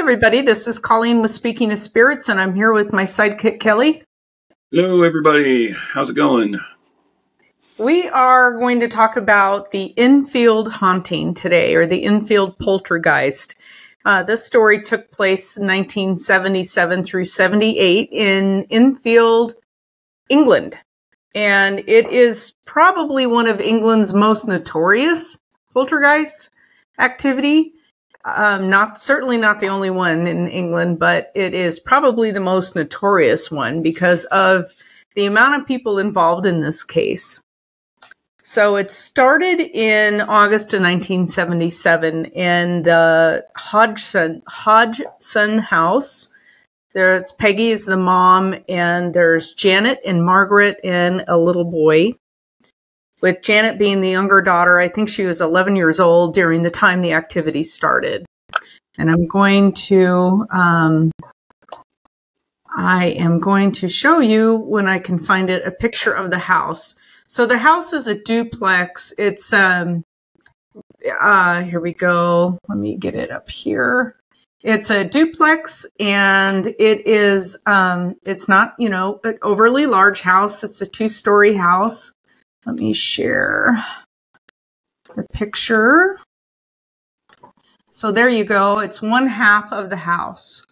everybody. This is Colleen with Speaking of Spirits, and I'm here with my sidekick, Kelly. Hello, everybody. How's it going? We are going to talk about the Enfield haunting today, or the Enfield Poltergeist. This story took place in 1977 through 78 in Enfield, England. And it is probably one of England's most notorious poltergeist activity. Certainly not the only one in England, but it is probably the most notorious one because of the amount of people involved in this case. So it started in August of 1977 in the Hodgson house. There's Peggy is the mom, and there's Janet and Margaret and a little boy. With Janet being the younger daughter, I think she was 11 years old during the time the activity started. And I am going to show you, when I can find it, a picture of the house. So the house is a duplex. It's, here we go. Let me get it up here. It's a duplex, and it is, it's not, an overly large house. It's a 2-story house. Let me share the picture. So there you go. It's one half of the house.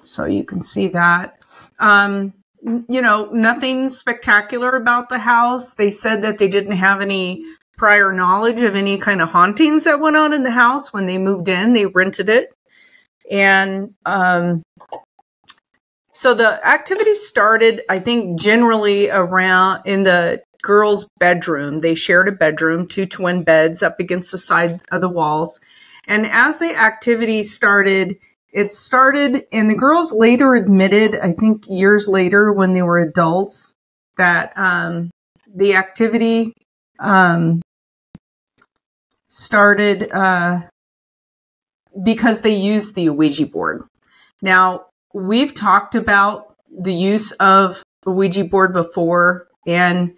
So you can see that. Nothing spectacular about the house. They said that they didn't have any prior knowledge of any kind of hauntings that went on in the house when they moved in. They rented it. And so the activity started, I think, generally around in the girls' bedroom. They shared a bedroom, 2 twin beds up against the side of the walls. And as the activity started, and the girls later admitted, I think years later when they were adults, that the activity started because they used the Ouija board. Now, we've talked about the use of the Ouija board before, and,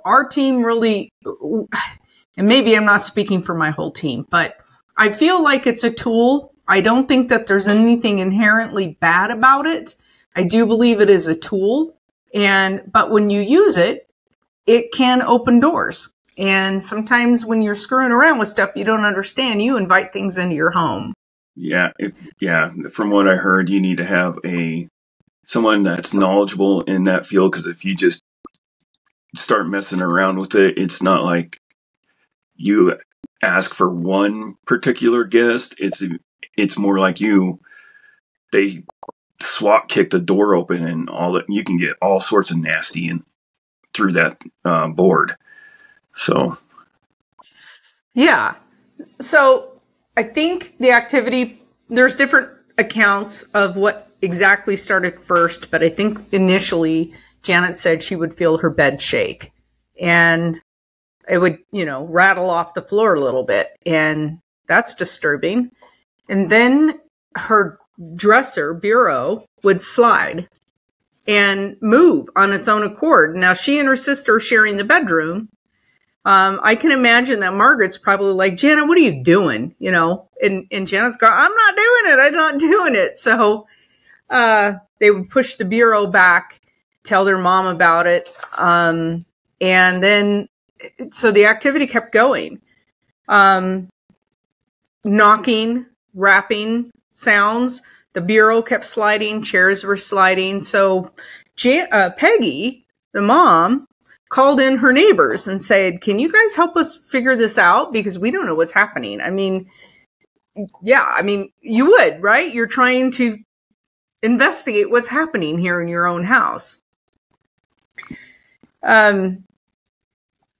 our team really, and maybe I'm not speaking for my whole team, but I feel like it's a tool. I don't think that there's anything inherently bad about it. I do believe it is a tool, but when you use it, it can open doors. And sometimes when you're screwing around with stuff you don't understand, you invite things into your home. Yeah, from what I heard, you need to have someone that's knowledgeable in that field, because if you just start messing around with it, it's not like you ask for one particular guest. It's more like they SWAT kick the door open, and all that, you can get all sorts of nasty through that board. So, yeah. So I think the activity, there's different accounts of what exactly started first, but I think initially Janet said she would feel her bed shake, and it would, rattle off the floor a little bit, and that's disturbing. And then her bureau would slide and move on its own accord. Now, she and her sister are sharing the bedroom. I can imagine that Margaret's probably like, Janet, what are you doing? And Janet's going, I'm not doing it. I'm not doing it. So they would push the bureau back, tell their mom about it. And then, so the activity kept going. Knocking, rapping sounds. The bureau kept sliding. Chairs were sliding. So Peggy, the mom, called in her neighbors and said, can you guys help us figure this out? Because we don't know what's happening. You would, right? You're trying to investigate what's happening here in your own house.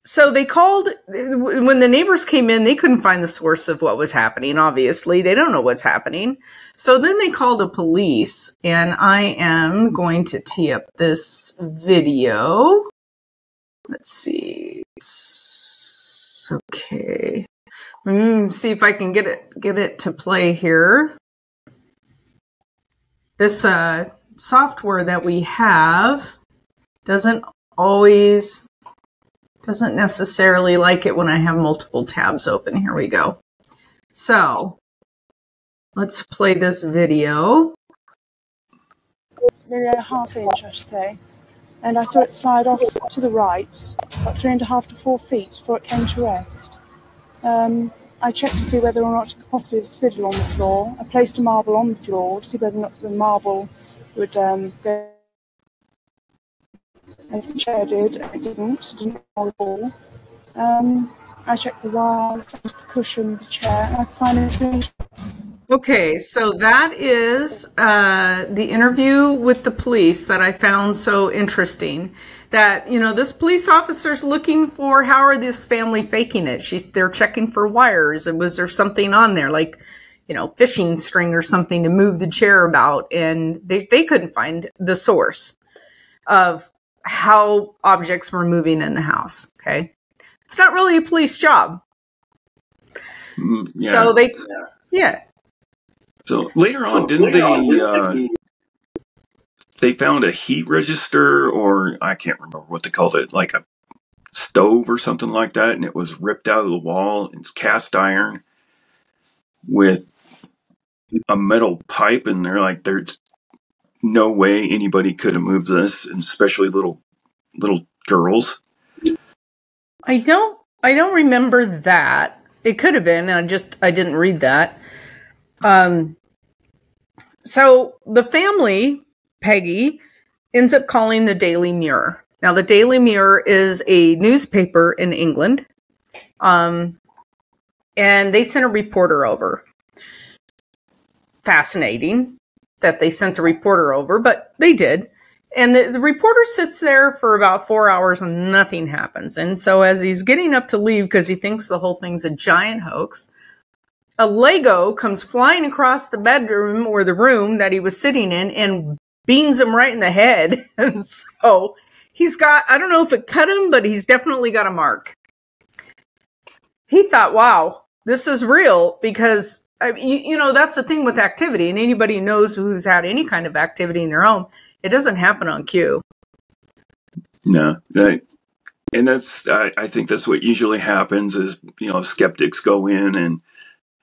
So they called, when the neighbors came in, they couldn't find the source of what was happening, obviously. They don't know what's happening. So then they called the police, and I am going to tee up this video. Let's see. It's okay. See if I can get it to play here. This software that we have doesn't necessarily like it when I have multiple tabs open. Here we go. So Let's play this video. Nearly a half inch, I should say. And I saw it slide off to the right, about 3.5 to 4 feet before it came to rest. I checked to see whether or not it could possibly have slid along the floor. I placed a marble on the floor to see whether or not the marble would go as the chair did. It didn't roll at all. I checked for wires, the cushion of the chair, and I could find information. Okay, so that is the interview with the police that I found so interesting. That, this police officer's looking for, how are this family faking it? They're checking for wires. And was there something on there, like, fishing string or something to move the chair about? And they couldn't find the source of how objects were moving in the house. Okay. It's not really a police job. Yeah. So yeah. So later on, they found a heat register, or I can't remember what they called it, like a stove or something like that, and it was ripped out of the wall. It's cast iron with a metal pipe, and they're like, there's no way anybody could have moved this, and especially little girls. I don't remember that. It could have been. I didn't read that. So the family, Peggy, ends up calling the Daily Mirror. Now, the Daily Mirror is a newspaper in England. And they sent a reporter over. Fascinating that they sent a reporter over, but they did. And the reporter sits there for about 4 hours and nothing happens. And so as he's getting up to leave, because he thinks the whole thing's a giant hoax, a Lego comes flying across the bedroom or the room that he was sitting in and beans him right in the head. And so he's got, I don't know if it cut him, but he's definitely got a mark. He thought, wow, this is real, because that's the thing with activity, and anybody who knows who's had any kind of activity in their home, it doesn't happen on cue. No, and that's I think that's what usually happens is skeptics go in and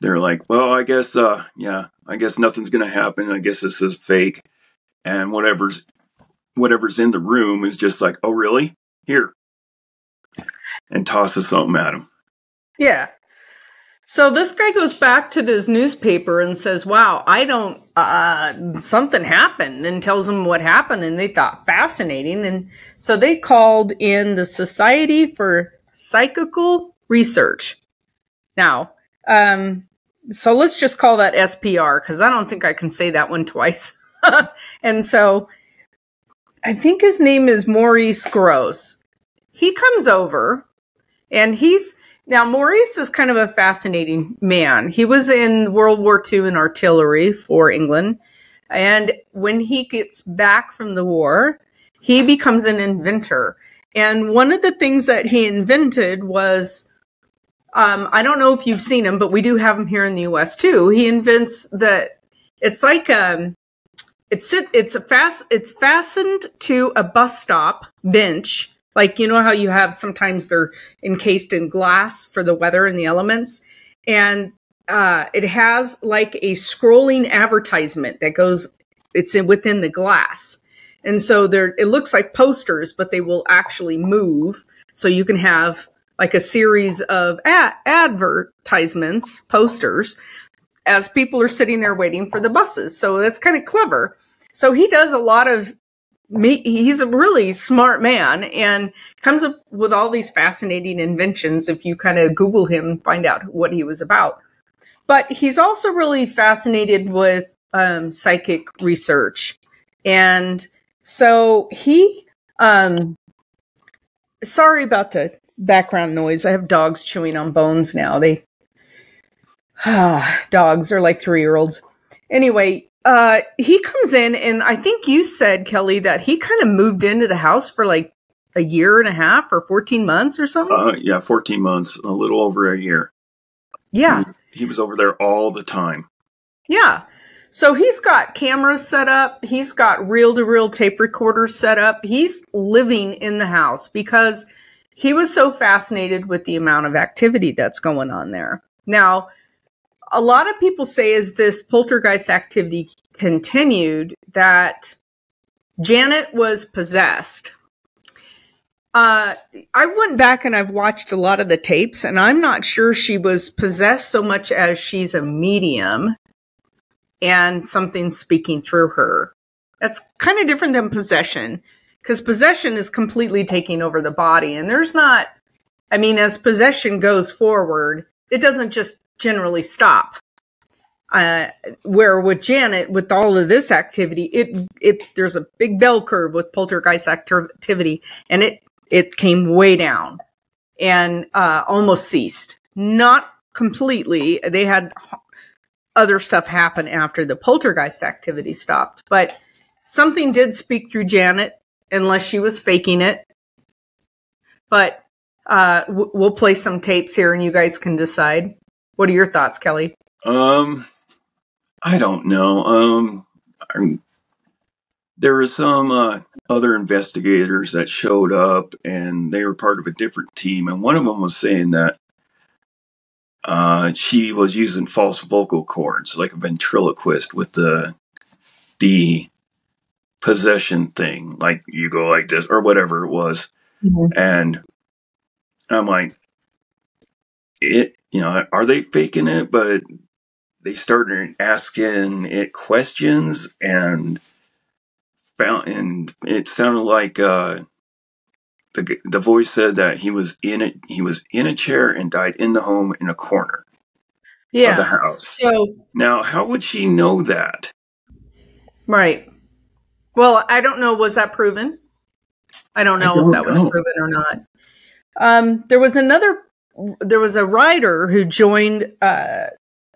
they're like, well, I guess nothing's gonna happen. I guess this is fake, and whatever's in the room is just like, oh really? Here, and tosses something at him. Yeah. So this guy goes back to this newspaper and says, wow, something happened, and tells them what happened, and they thought fascinating. And so they called in the Society for Psychical Research. Now, so let's just call that SPR, because I don't think I can say that one twice. And so I think his name is Maurice Gross. He comes over, and now, Maurice is kind of a fascinating man. He was in World War II in artillery for England. And when he gets back from the war, he becomes an inventor. And one of the things that he invented was, I don't know if you've seen him, but we do have him here in the US too. He invents it's like, it's fastened to a bus stop bench. Like, how you have, sometimes they're encased in glass for the weather and the elements. And it has like a scrolling advertisement that it's within the glass. And so it looks like posters, but they will actually move. So you can have like a series of advertisements, posters, as people are sitting there waiting for the buses. So that's kind of clever. So he does a lot of, he's a really smart man and comes up with all these fascinating inventions. If you kind of Google him, find out what he was about. But he's also really fascinated with psychic research. And so he, sorry about the background noise. I have dogs chewing on bones now. Dogs are like 3-year-olds. Anyway, he comes in, and I think you said, Kelly, that he kind of moved into the house for like a year and a half or 14 months or something. Yeah, 14 months, a little over a year. Yeah. He was over there all the time. Yeah. So he's got cameras set up. He's got reel-to-reel tape recorders set up. He's living in the house because he was so fascinated with the amount of activity that's going on there. Now, a lot of people say as this poltergeist activity continued that Janet was possessed. I went back and I've watched a lot of the tapes, and I'm not sure she was possessed so much as she's a medium and something speaking through her. That's kind of different than possession, because possession is completely taking over the body. And there's not, I mean, as possession goes forward, it doesn't just generally stop. Where with Janet, with all of this activity, there's a big bell curve with poltergeist activity, and it came way down and almost ceased. Not completely. They had other stuff happen after the poltergeist activity stopped, but something did speak through Janet, unless she was faking it. But we'll play some tapes here, and you guys can decide. What are your thoughts, Kelly? I don't know. There were some other investigators that showed up, and they were part of a different team. And one of them was saying that she was using false vocal cords, like a ventriloquist, with the possession thing. Like, you go like this, or whatever it was. Mm-hmm. And I'm like, are they faking it? But they started asking it questions, and it sounded like the voice said that he was in a chair and died in the home in a corner of the house. So now, how would she know that? Right. Well, I don't know. Was that proven? I don't know if that was proven or not. There was a writer who joined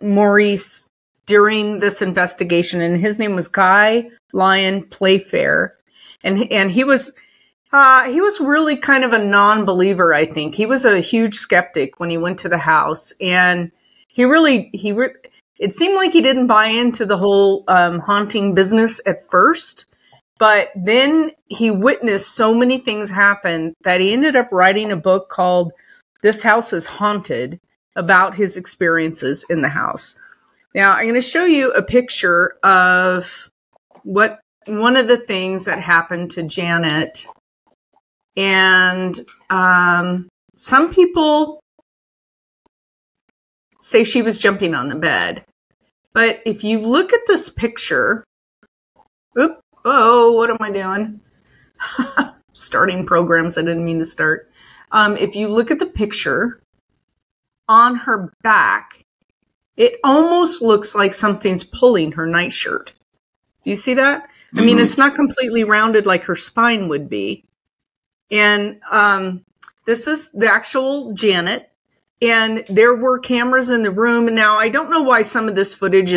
Maurice during this investigation, and his name was Guy Lyon Playfair, and he was really kind of a non-believer. I think he was a huge skeptic when he went to the house, and it seemed like he didn't buy into the whole haunting business at first, but then he witnessed so many things happen that he ended up writing a book called "This House is Haunted," about his experiences in the house. Now, I'm going to show you a picture of one of the things that happened to Janet. And some people say she was jumping on the bed. But if you look at this picture, what am I doing? Starting programs I didn't mean to start. If you look at the picture, on her back, it almost looks like something's pulling her nightshirt. Do you see that? Mm-hmm. I mean, it's not completely rounded like her spine would be. And this is the actual Janet. And there were cameras in the room. And now I don't know why some of this footage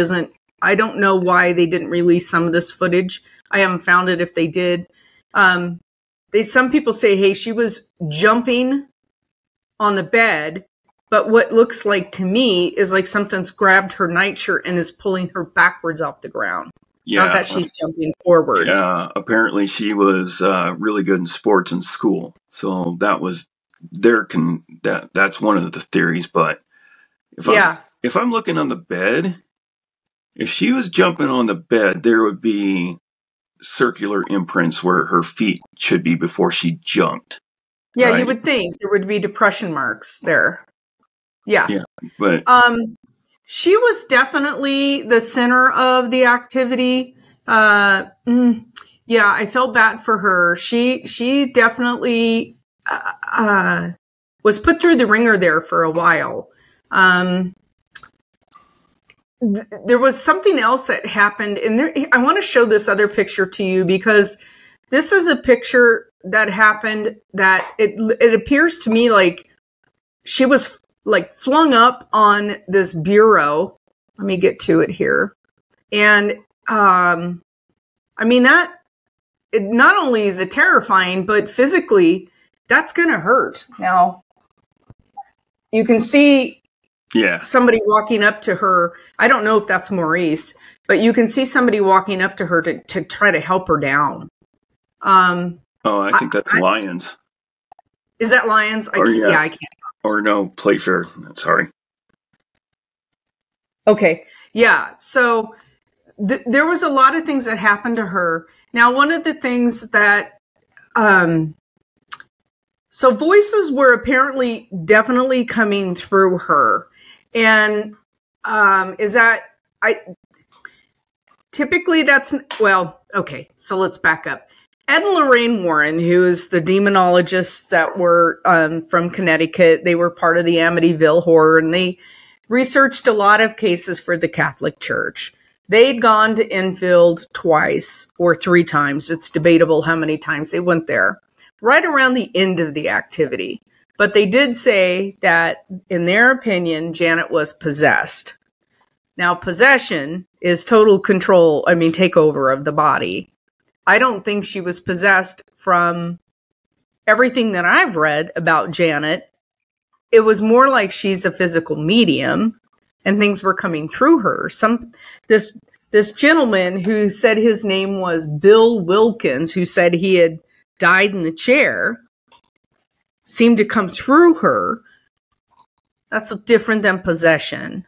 I don't know why they didn't release some of this footage. I haven't found it if they did. Some people say, hey, she was jumping on the bed. But what looks like to me is like something's grabbed her nightshirt and is pulling her backwards off the ground. Yeah, not that she's jumping forward. Yeah, apparently she was really good in sports in school. So that was that's one of the theories. But if I'm looking on the bed, if she was jumping on the bed, there would be circular imprints where her feet should be before she jumped. Yeah, right? You would think there would be depression marks there. Yeah, but she was definitely the center of the activity. I felt bad for her. She definitely was put through the ringer there for a while. There was something else that happened, and I want to show this other picture to you because this is a picture that happened that it appears to me like she was like flung up on this bureau. Let me get to it here. And I mean, that it not only is it terrifying, but physically that's going to hurt. Now you can see somebody walking up to her. I don't know if that's Maurice, but you can see somebody walking up to her to try to help her down. I think that's Lyons. Is that Lyons? I can't. Or no, Playfair. Sorry. Okay. Yeah. So there was a lot of things that happened to her. Now, one of the things that, so voices were apparently definitely coming through her. And is that, typically that's, well, okay, so let's back up. Ed and Lorraine Warren, who is the demonologists that were from Connecticut, they were part of the Amityville Horror, and they researched a lot of cases for the Catholic Church. They'd gone to Enfield twice or 3 times. It's debatable how many times they went there, right around the end of the activity. But they did say that, in their opinion, Janet was possessed. Now, possession is total control, takeover of the body. I don't think she was possessed from everything that I've read about Janet. It was more like she's a physical medium and things were coming through her. This gentleman who said his name was Bill Wilkins, who said he had died in the chair, seemed to come through her. That's different than possession.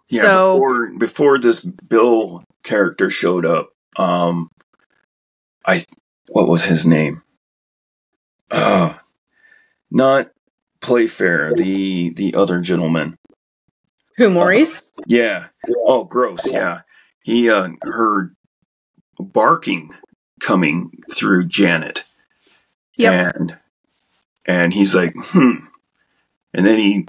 Yeah, so before this Bill character showed up, what was his name? Not Playfair, the other gentleman. Who, Maurice? Yeah. Oh, gross. Yeah. He heard barking coming through Janet. Yep. And he's like, And then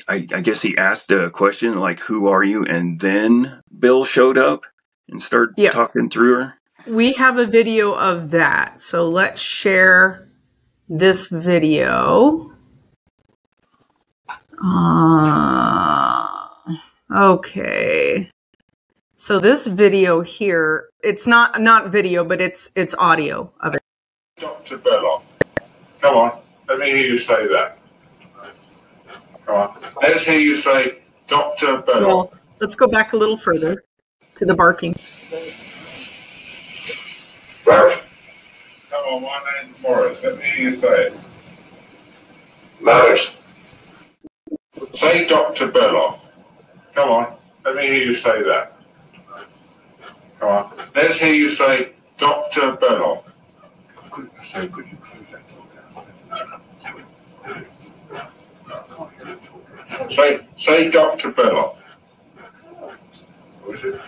I guess he asked a question like, "Who are you?" And then Bill showed up and started talking through her. We have a video of that. So let's share this video. Okay. So this video here, it's not video, but it's audio of it. Dr. Belloc. Come on, let me hear you say that. Come on, let's hear you say Dr. Belloc. Well, let's go back a little further to the barking. Right. Come on, my name's Morris. Let me hear you say it. Morris. Say Dr. Belloc. Come on, let me hear you say that. Come on, let's hear you say Dr. Belloc. Could you close that door? Say Dr. Belloc. What is it?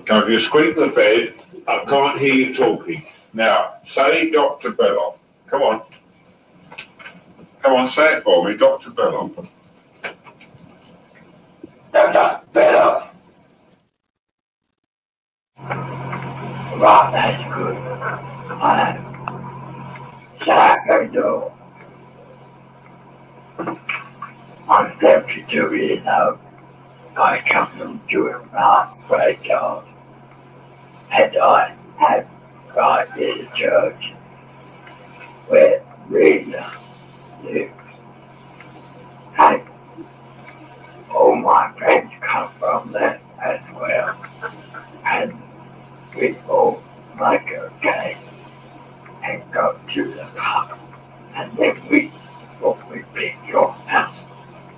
Now, if you squeak the bed, I can't hear you talking. Now, say Dr. Belloc. Come on. Come on, say it for me, Dr. Belloc. Dr. Belloc. Right, that's good. I know. I'm 72 years old. I come from doing right great job. And I have right in the church where Rita lives. And all my friends come from there as well. And we all make a game and go to the pub. And then we pick your house.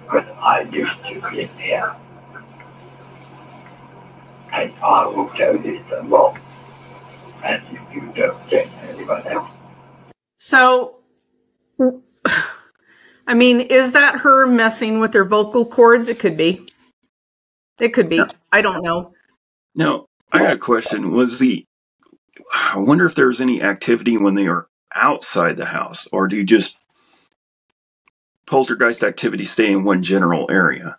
Because I used to live here. And I will do this a lot. And if you don't get anyone else. So, is that her messing with her vocal cords? It could be. It could be. I don't know. Now, I got a question. I wonder if there's any activity when they are outside the house, or do you just poltergeist activity stay in one general area?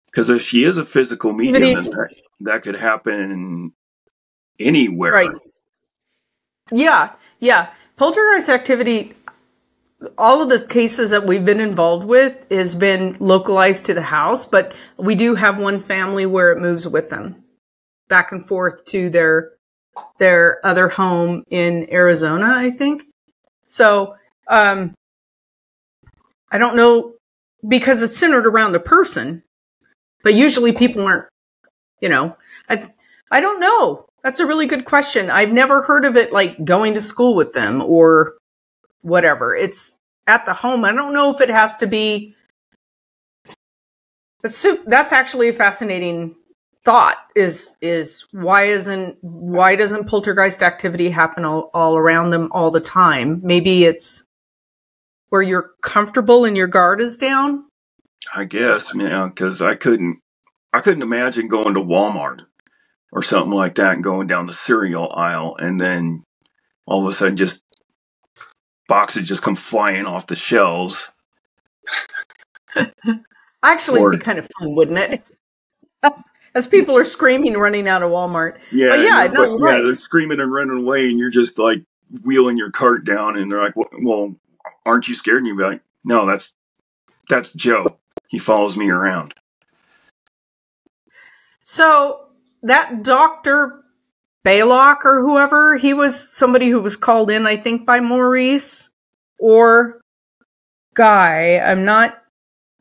Because if she is a physical medium, then that could happen anywhere. Right. Yeah. Poltergeist activity, all of the cases that we've been involved with has been localized to the house, but we do have one family where it moves with them back and forth to their other home in Arizona, I think. So, I don't know, because it's centered around a person, but usually people aren't, I don't know. That's a really good question. I've never heard of it like going to school with them or whatever. It's at the home. I don't know if it has to be. That's actually a fascinating thought. Is why doesn't poltergeist activity happen all around them all the time? Maybe it's where you're comfortable and your guard is down. I guess, because I couldn't imagine going to Walmart or something like that and going down the cereal aisle and then all of a sudden just boxes just come flying off the shelves. Actually, it'd be kind of fun, wouldn't it? As people are screaming, running out of Walmart. Yeah, but yeah, no, you're right. They're screaming and running away, and you're just like wheeling your cart down, and they're like, "Well, aren't you scared?" And you'd be like, "No, that's Joe. He follows me around." So that Dr. Baylock or whoever, he was somebody who was called in, I think, by Maurice or Guy.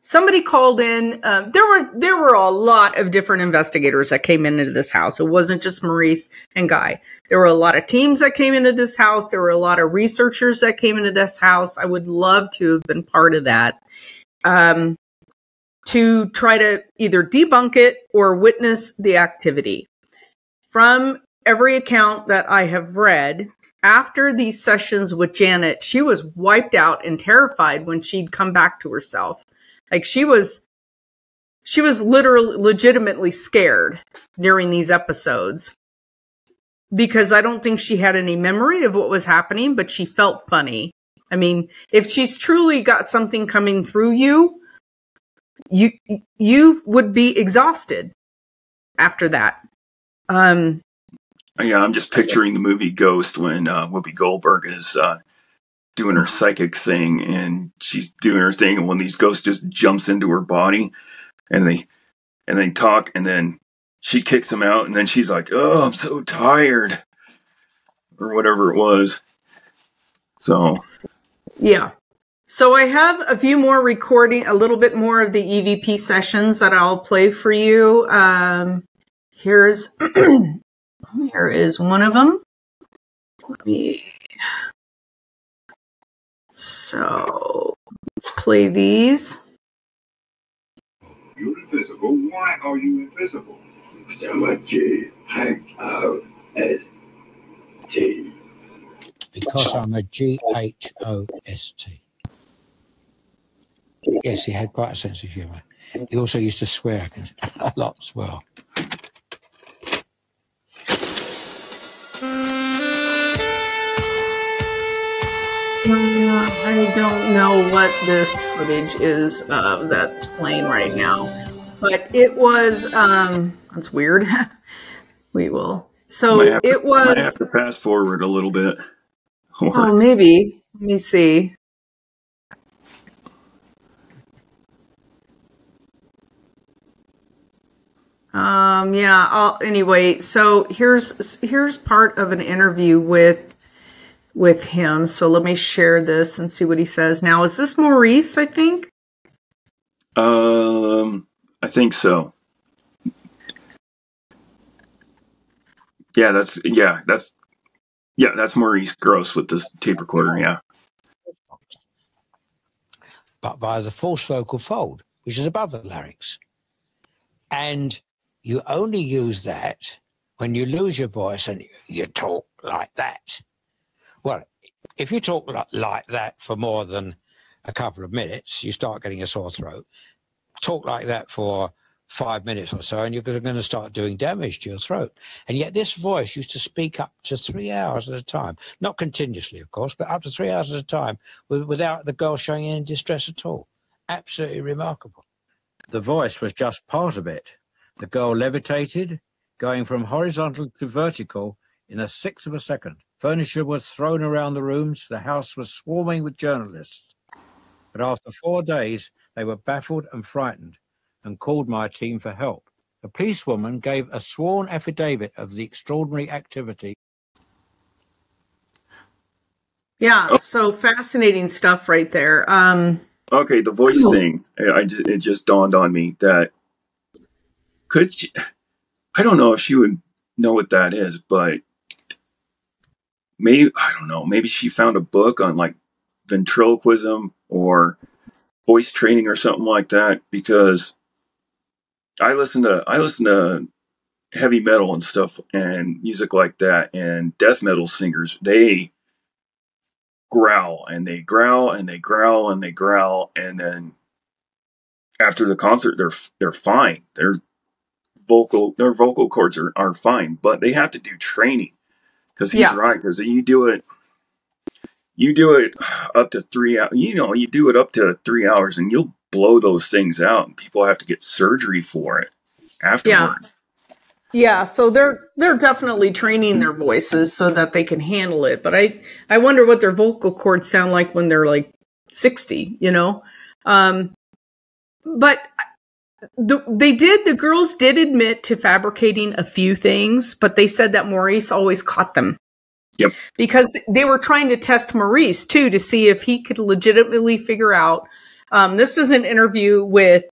Somebody called in. There were a lot of different investigators that came into this house. It wasn't just Maurice and Guy. There were a lot of teams that came into this house. There were a lot of researchers that came into this house. I would love to have been part of that. To try to either debunk it or witness the activity. From every account that I have read, after these sessions with Janet, she was wiped out and terrified when she'd come back to herself. Like she was literally legitimately scared during these episodes because I don't think she had any memory of what was happening, but she felt funny. I mean, if she's truly got something coming through you would be exhausted after that. Yeah, I'm just picturing the movie Ghost when Whoopi Goldberg is doing her psychic thing, and she's doing her thing, and when these ghosts just jumps into her body, and they talk, and then she kicks them out, and then she's like, "Oh, I'm so tired," or whatever it was. So yeah. So I have a few more a little bit more of the EVP sessions that I'll play for you. Here is one of them. So let's play these. You're invisible. Why are you invisible? G-H-O-S-T. Because I'm a G-H-O-S-T. Yes, he had quite a sense of humour. He also used to swear a lot as well. I don't know what this footage is that's playing right now, but it was, that's weird. We will. So it was. I have to fast forward a little bit. Oh, maybe. Let me see. Yeah. Anyway, so here's part of an interview with him. So let me share this and see what he says. Now, is this Maurice? I think. I think so. Yeah, that's Maurice Gross with this tape recorder. Yeah. But by the false vocal fold, which is above the larynx, and you only use that when you lose your voice and you talk like that. Well, if you talk like that for more than a couple of minutes, you start getting a sore throat. Talk like that for 5 minutes or so, and you're going to start doing damage to your throat. And yet this voice used to speak up to 3 hours at a time. Not continuously, of course, but up to 3 hours at a time without the girl showing any distress at all. Absolutely remarkable. The voice was just part of it. The girl levitated, going from horizontal to vertical in a sixth of a second. Furniture was thrown around the rooms. The house was swarming with journalists. But after 4 days, they were baffled and frightened and called my team for help. The policewoman gave a sworn affidavit of the extraordinary activity. Yeah, so fascinating stuff right there. Okay, the voice thing. It just dawned on me that I don't know if she would know what that is, but maybe, I don't know, maybe she found a book on like ventriloquism or voice training or something like that, because I listen to heavy metal and stuff and music like that, and death metal singers, they growl and they growl and they growl and they growl, and then after the concert they're fine. Their vocal cords are fine, but they have to do training, because he's Yeah. right, because you do it up to 3 hours, you do it up to 3 hours and you'll blow those things out, and people have to get surgery for it afterward. Yeah, so they're definitely training their voices so that they can handle it. But I wonder what their vocal cords sound like when they're like 60, But the girls did admit to fabricating a few things, but they said that Maurice always caught them. Yep. Because they were trying to test Maurice too, to see if he could legitimately figure out. This is an interview with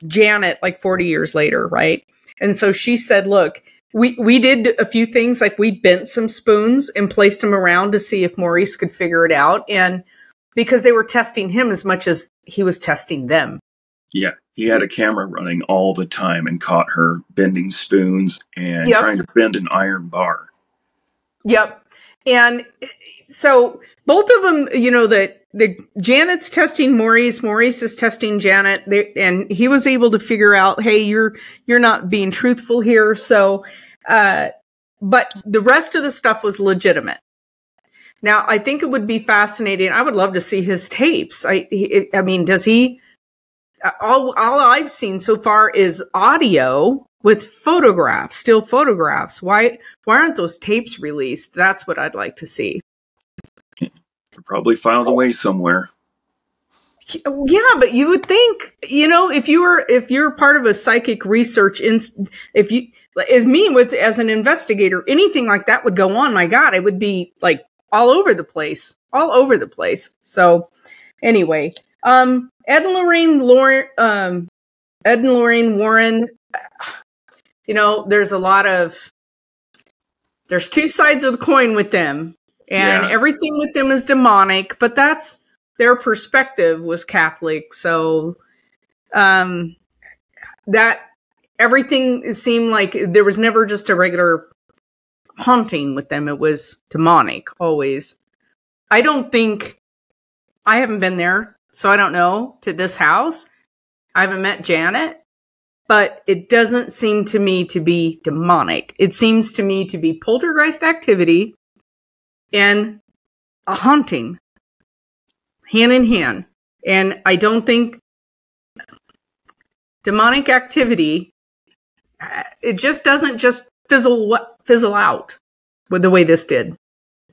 Janet like 40 years later, right? And so she said, look, we did a few things, like we bent some spoons and placed them around to see if Maurice could figure it out. And because they were testing him as much as he was testing them. Yeah, he had a camera running all the time and caught her bending spoons and trying to bend an iron bar. Yep. And so both of them, the Janet's testing Maurice is testing Janet, and he was able to figure out, hey, you're not being truthful here. So, but the rest of the stuff was legitimate. Now, I think it would be fascinating. I would love to see his tapes. I mean, does he? All I've seen so far is audio with photographs, still photographs. Why aren't those tapes released? That's what I'd like to see. They're probably filed away somewhere. Yeah, but you would think, if you're part of a psychic research, as an investigator, anything like that would go on. My God, it would be like all over the place. So anyway, Ed and Lorraine Warren, there's two sides of the coin with them, and everything with them is demonic, but that's their perspective was Catholic. So, that everything seemed like there was never just a regular haunting with them. It was demonic always. I haven't been there, so I don't know, to this house. I haven't met Janet, but it doesn't seem to me to be demonic. It seems to me to be poltergeist activity and a haunting, hand in hand. And I don't think demonic activity, it just doesn't just fizzle out with the way this did.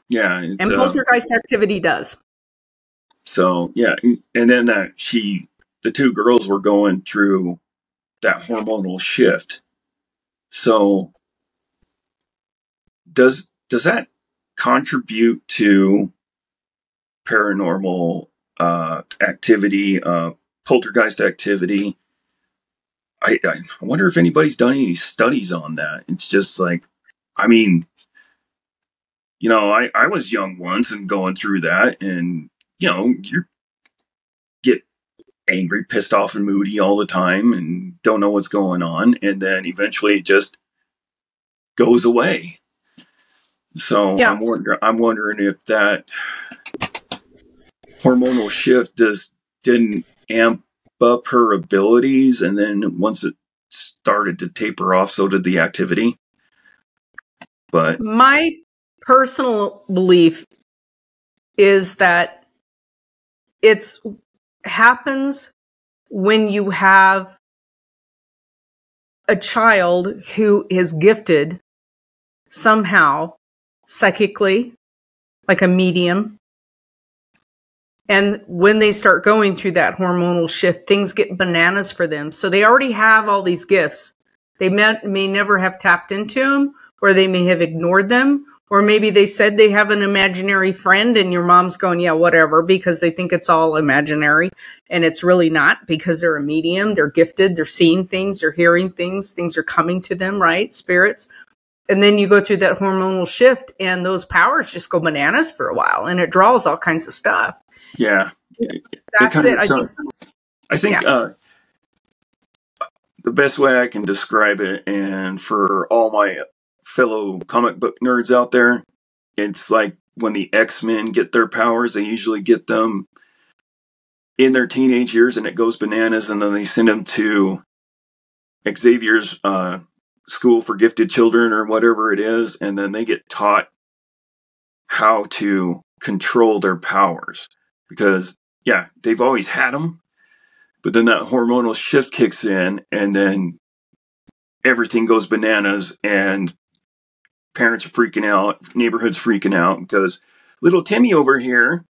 Yeah. And poltergeist activity does. So, yeah. And then the two girls were going through that hormonal shift. So does that contribute to paranormal activity, poltergeist activity? I wonder if anybody's done any studies on that. It's just like, I mean, I was young once and going through that, and you get angry, pissed off, and moody all the time and don't know what's going on, and then eventually it just goes away. So yeah. I'm wondering if that hormonal shift didn't amp up her abilities, and then once it started to taper off, so did the activity. But my personal belief is that it happens when you have a child who is gifted somehow psychically, like a medium. And when they start going through that hormonal shift, things get bananas for them. So they already have all these gifts. They may never have tapped into them, or they may have ignored them, or maybe they said they have an imaginary friend and your mom's going, yeah, whatever, because they think it's all imaginary. And it's really not, because they're a medium, they're gifted, they're seeing things, they're hearing things are coming to them, right? Spirits. and then you go through that hormonal shift and those powers just go bananas for a while, and it draws all kinds of stuff. Yeah. That's it. I think the best way I can describe it, and for all my fellow comic book nerds out there, it's like when the X-Men get their powers, they usually get them in their teenage years and it goes bananas, and then they send them to Xavier's school for gifted children or whatever it is, and then they get taught how to control their powers. Because, yeah, they've always had them, but then that hormonal shift kicks in, and then everything goes bananas, and parents are freaking out, neighborhood's freaking out, because little Timmy over here,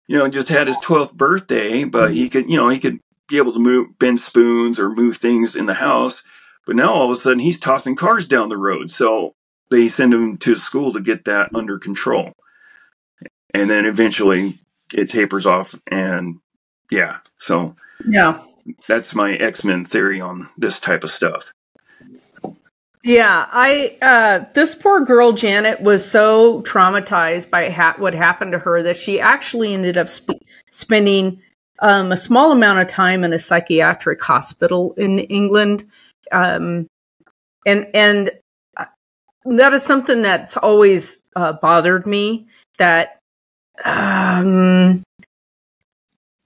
just had his 12th birthday, but he could be able to bend spoons or move things in the house. But now all of a sudden he's tossing cars down the road. So they send him to school to get that under control. And then eventually it tapers off. And yeah, so yeah, that's my X-Men theory on this type of stuff. Yeah, this poor girl, Janet, was so traumatized by what happened to her that she actually ended up spending a small amount of time in a psychiatric hospital in England. And that is something that's always bothered me, that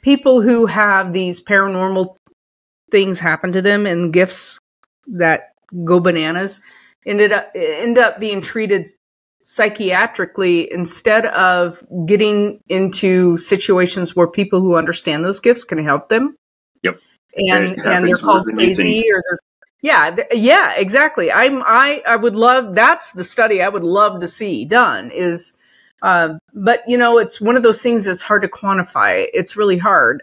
people who have these paranormal things happen to them and gifts that go bananas end up being treated psychiatrically instead of getting into situations where people who understand those gifts can help them. Yep. And they're called crazy, or yeah, exactly. I would love, that's the study I would love to see done is, but it's one of those things that's hard to quantify. It's really hard.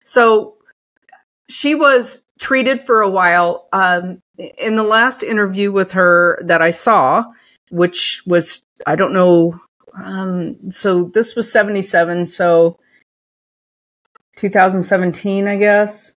So she was treated for a while. In the last interview with her that I saw, which was, I don't know, so this was 1977, so 2017, I guess.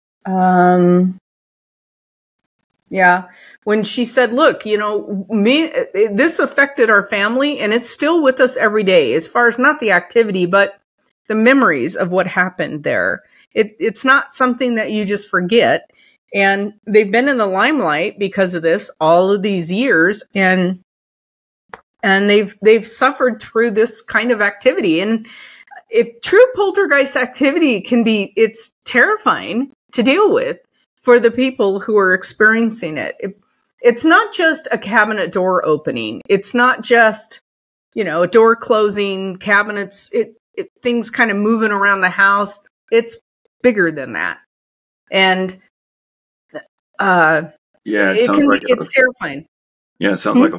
Yeah. When she said, look, this affected our family and it's still with us every day, as far as not the activity, but the memories of what happened there. It's not something that you just forget. And they've been in the limelight because of this all of these years, and they've suffered through this kind of activity. And if true poltergeist activity it's terrifying to deal with for the people who are experiencing it. It's not just a cabinet door opening. It's not just, a door closing, cabinets, things kind of moving around the house. It's bigger than that. And it's terrifying. Yeah, it sounds like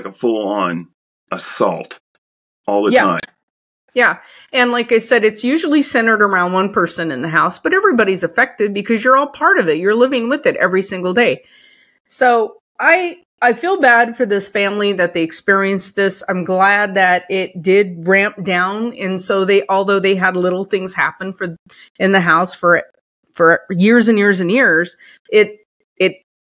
a full on assault all the time. Yeah. And like I said, it's usually centered around one person in the house, but everybody's affected because you're all part of it. You're living with it every single day. So I feel bad for this family that they experienced this. I'm glad that it did ramp down. And so although they had little things happen in the house for years and years and years, it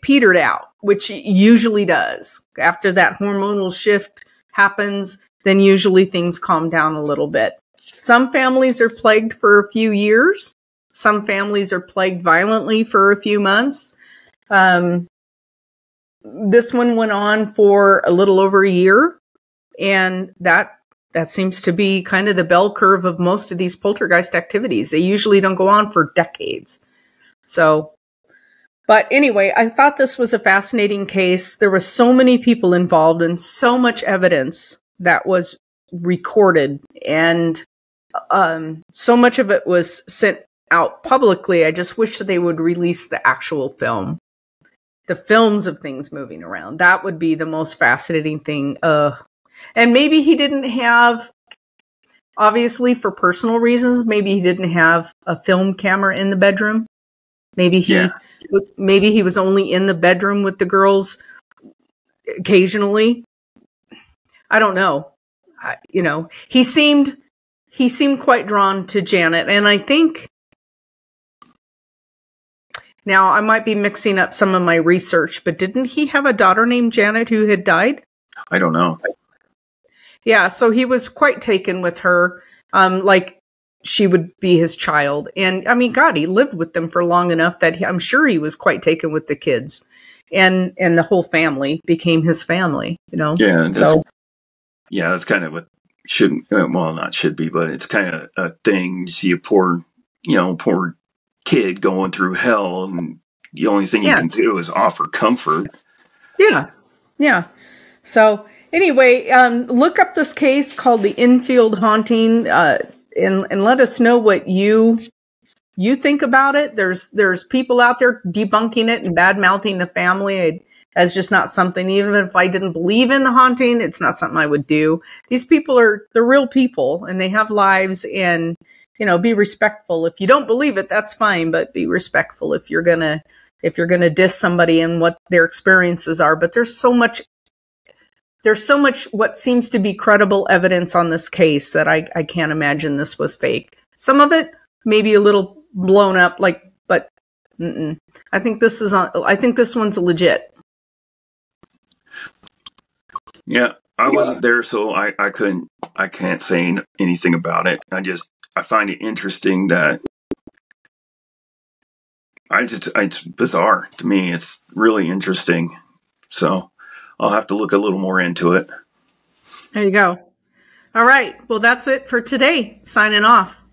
petered out, which it usually does. After that hormonal shift happens, then usually things calm down a little bit. Some families are plagued for a few years. Some families are plagued violently for a few months. This one went on for a little over a year, and that seems to be kind of the bell curve of most of these poltergeist activities. They usually don't go on for decades. So, but anyway, I thought this was a fascinating case. There were so many people involved and so much evidence that was recorded, and so much of it was sent out publicly. I just wish that they would release the actual film. The films of things moving around. That would be the most fascinating thing. And maybe he didn't have, obviously for personal reasons, maybe he didn't have a film camera in the bedroom. Maybe he was only in the bedroom with the girls occasionally. I don't know. He seemed quite drawn to Janet. And I think Now, I might be mixing up some of my research, but didn't he have a daughter named Janet who had died? I don't know. Yeah, so he was quite taken with her, like she would be his child. And I mean, God, he lived with them for long enough that I'm sure he was quite taken with the kids, and the whole family became his family. Yeah, So that's kind of what shouldn't, well, not should be, but it's kind of a thing. You see a poor kid going through hell, and the only thing you can do is offer comfort. Yeah. So anyway, look up this case called the Enfield haunting, and let us know what you think about it. There's people out there debunking it and bad mouthing the family as just not something. Even if I didn't believe in the haunting, it's not something I would do. These people they're real people, and they have lives. And be respectful. If you don't believe it, that's fine, but be respectful if you're gonna diss somebody and what their experiences are. But there's so much what seems to be credible evidence on this case that I can't imagine this was fake. Some of it maybe a little blown up, but I think this one's legit. Yeah, I wasn't there, so I can't say anything about it. I find it interesting that it's bizarre to me. It's really interesting. So I'll have to look a little more into it. There you go. All right. Well, that's it for today. Signing off.